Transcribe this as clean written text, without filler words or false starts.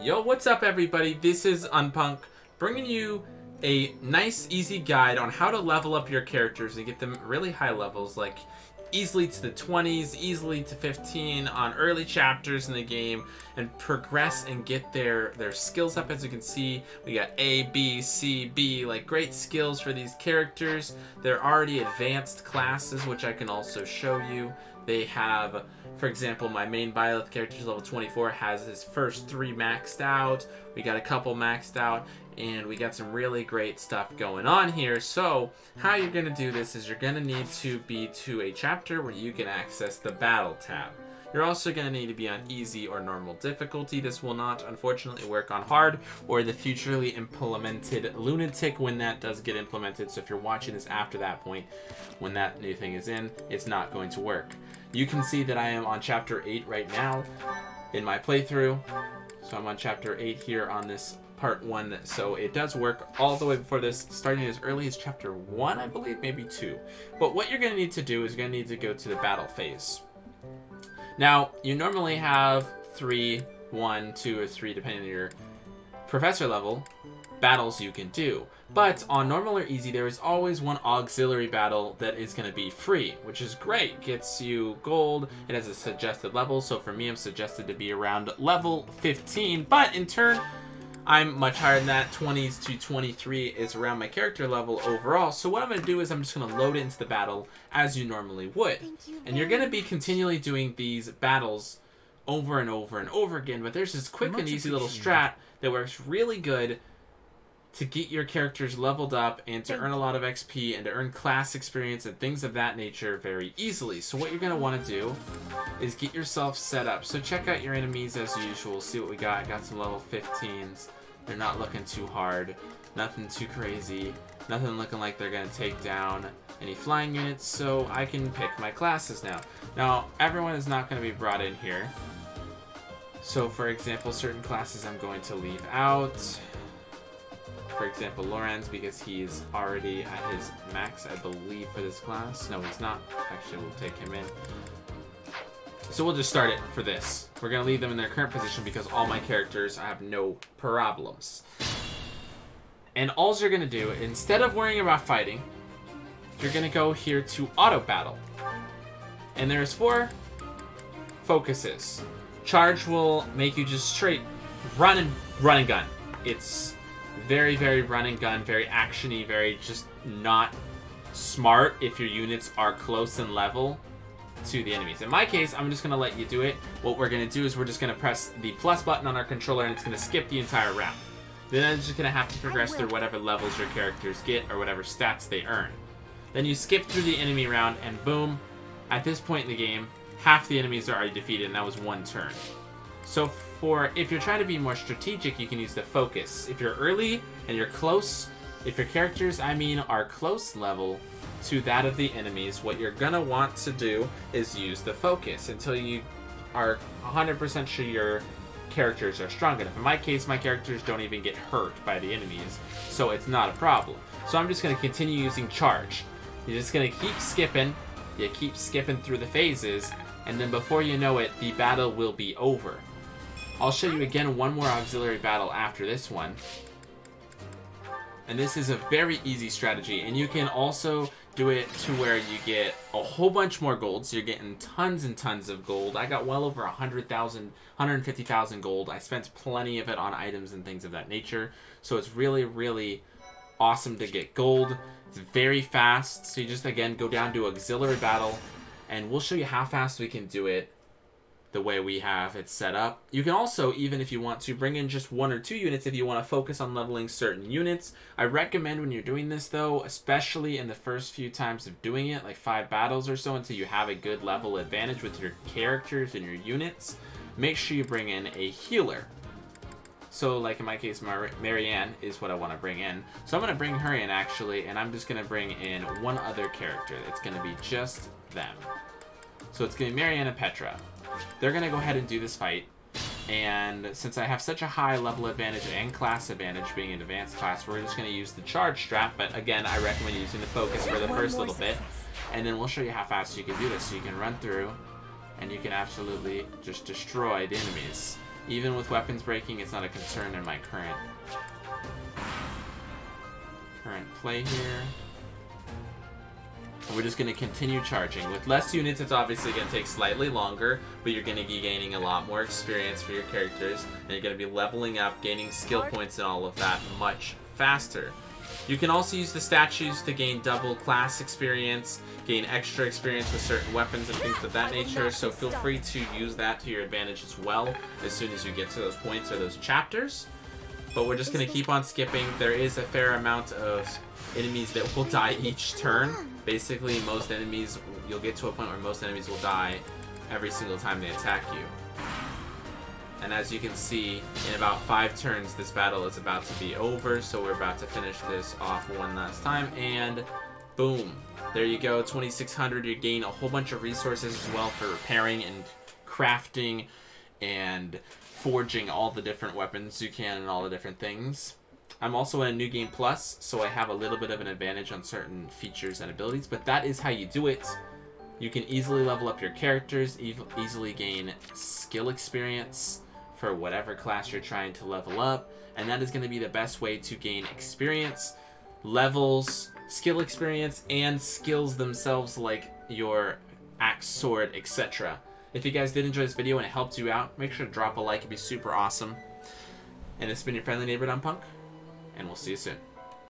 Yo, what's up everybody? This is Unpunk, bringing you a nice, easy guide on how to level up your characters and get them really high levels, like easily to the 20s, easily to 15 on early chapters in the game, and progress and get their skills up. As you can see, we got A, B, C, B, like great skills for these characters. They're already advanced classes, which I can also show you. They have, for example, my main Violet character, level 24, has his first 3 maxed out. We got a couple maxed out, and we got some really great stuff going on here. So how you're going to do this is you're going to need to be to a chapter where you can access the battle tab. You're also going to need to be on easy or normal difficulty. This will not, unfortunately, work on hard or the futurely implemented lunatic when that does get implemented. So if you're watching this after that point, when that new thing is in, it's not going to work. You can see that I am on chapter 8 right now in my playthrough. So I'm on chapter 8 here on this part 1. So it does work all the way before this, starting as early as chapter 1, I believe, maybe 2. But what you're going to need to do is you're going to need to go to the battle phase. Now, you normally have 3, 1, 2, or 3, depending on your professor level, battles you can do. But on normal or easy, there is always one auxiliary battle that is going to be free, which is great. Gets you gold. It has a suggested level. So for me, I'm suggested to be around level 15. But in turn, I'm much higher than that. 20s to 23 is around my character level overall. So what I'm going to do is I'm just going to load it into the battle as you normally would. And you're going to be continually doing these battles over and over and over again. But there's this quick and easy little strat that works really good to get your characters leveled up and to earn a lot of XP and to earn class experience and things of that nature very easily. So what you're going to want to do is get yourself set up. So check out your enemies as usual. See what we got. Got some level 15s. They're not looking too hard. Nothing too crazy. Nothing looking like they're going to take down any flying units. So I can pick my classes now. Now, everyone is not going to be brought in here. So for example, certain classes I'm going to leave out. For example, Lorenz, because he's already at his max, I believe, for this class. No, he's not. Actually, we'll take him in. So we'll just start it for this. We're going to leave them in their current position because all my characters have no problems. And all you're going to do, instead of worrying about fighting, you're going to go here to auto battle. And there's 4 focuses. Charge will make you just straight run and gun. It's very, very run and gun, very actiony, very just not smart if your units are close in level to the enemies. In my case, I'm just going to let you do it. What we're going to do is we're just going to press the plus button on our controller and it's going to skip the entire round. Then it's just going to have to progress through whatever levels your characters get or whatever stats they earn. Then you skip through the enemy round and boom, at this point in the game, half the enemies are already defeated and that was 1 turn. So if you're trying to be more strategic, you can use the focus. If you're early and you're close, if your characters, are close level to that of the enemies, what you're gonna want to do is use the focus until you are 100% sure your characters are strong enough. In my case, my characters don't even get hurt by the enemies, so it's not a problem. So I'm just gonna continue using charge. You're just gonna keep skipping. You keep skipping through the phases, and then before you know it, the battle will be over. I'll show you again one more auxiliary battle after this one. And this is a very easy strategy. And you can also do it to where you get a whole bunch more gold. So you're getting tons and tons of gold. I got well over 100,000, 150,000 gold. I spent plenty of it on items and things of that nature. So it's really, really awesome to get gold. It's very fast. So you just, again, go down to auxiliary battle. And we'll show you how fast we can do it the way we have it set up. You can also, even if you want to, bring in just 1 or 2 units if you want to focus on leveling certain units. I recommend when you're doing this though, especially in the first few times of doing it, like 5 battles or so, until you have a good level advantage with your characters and your units, make sure you bring in a healer. So like in my case, Marianne is what I want to bring in. So I'm going to bring her in actually, and I'm just going to bring in 1 other character. It's going to be just them. So it's going to be Marianne and Petra. They're going to go ahead and do this fight, and since I have such a high level advantage and class advantage being an advanced class, we're just going to use the charge strat, but again, I recommend using the focus for the first little bit, and then we'll show you how fast you can do this. So you can run through, and you can absolutely just destroy the enemies. Even with weapons breaking, it's not a concern in my current play here. And we're just going to continue charging. With less units, it's obviously going to take slightly longer, but you're going to be gaining a lot more experience for your characters, and you're going to be leveling up, gaining skill points and all of that much faster. You can also use the statues to gain double class experience, gain extra experience with certain weapons and things of that nature, so feel free to use that to your advantage as well as soon as you get to those points or those chapters. But we're just going to keep on skipping. There is a fair amount of enemies that will die each turn. Basically, most enemies, you'll get to a point where most enemies will die every single time they attack you. And as you can see, in about 5 turns, this battle is about to be over, so we're about to finish this off one last time, and boom. There you go, 2,600. You gain a whole bunch of resources as well for repairing and crafting and forging all the different weapons you can and all the different things. I'm also in a New Game Plus, so I have a little bit of an advantage on certain features and abilities, but that is how you do it. You can easily level up your characters, easily gain skill experience for whatever class you're trying to level up, and that is going to be the best way to gain experience, levels, skill experience, and skills themselves like your axe, sword, etc. If you guys did enjoy this video and it helped you out, make sure to drop a like. It'd be super awesome. And this has been your friendly neighborhood Unpunk, and we'll see you soon.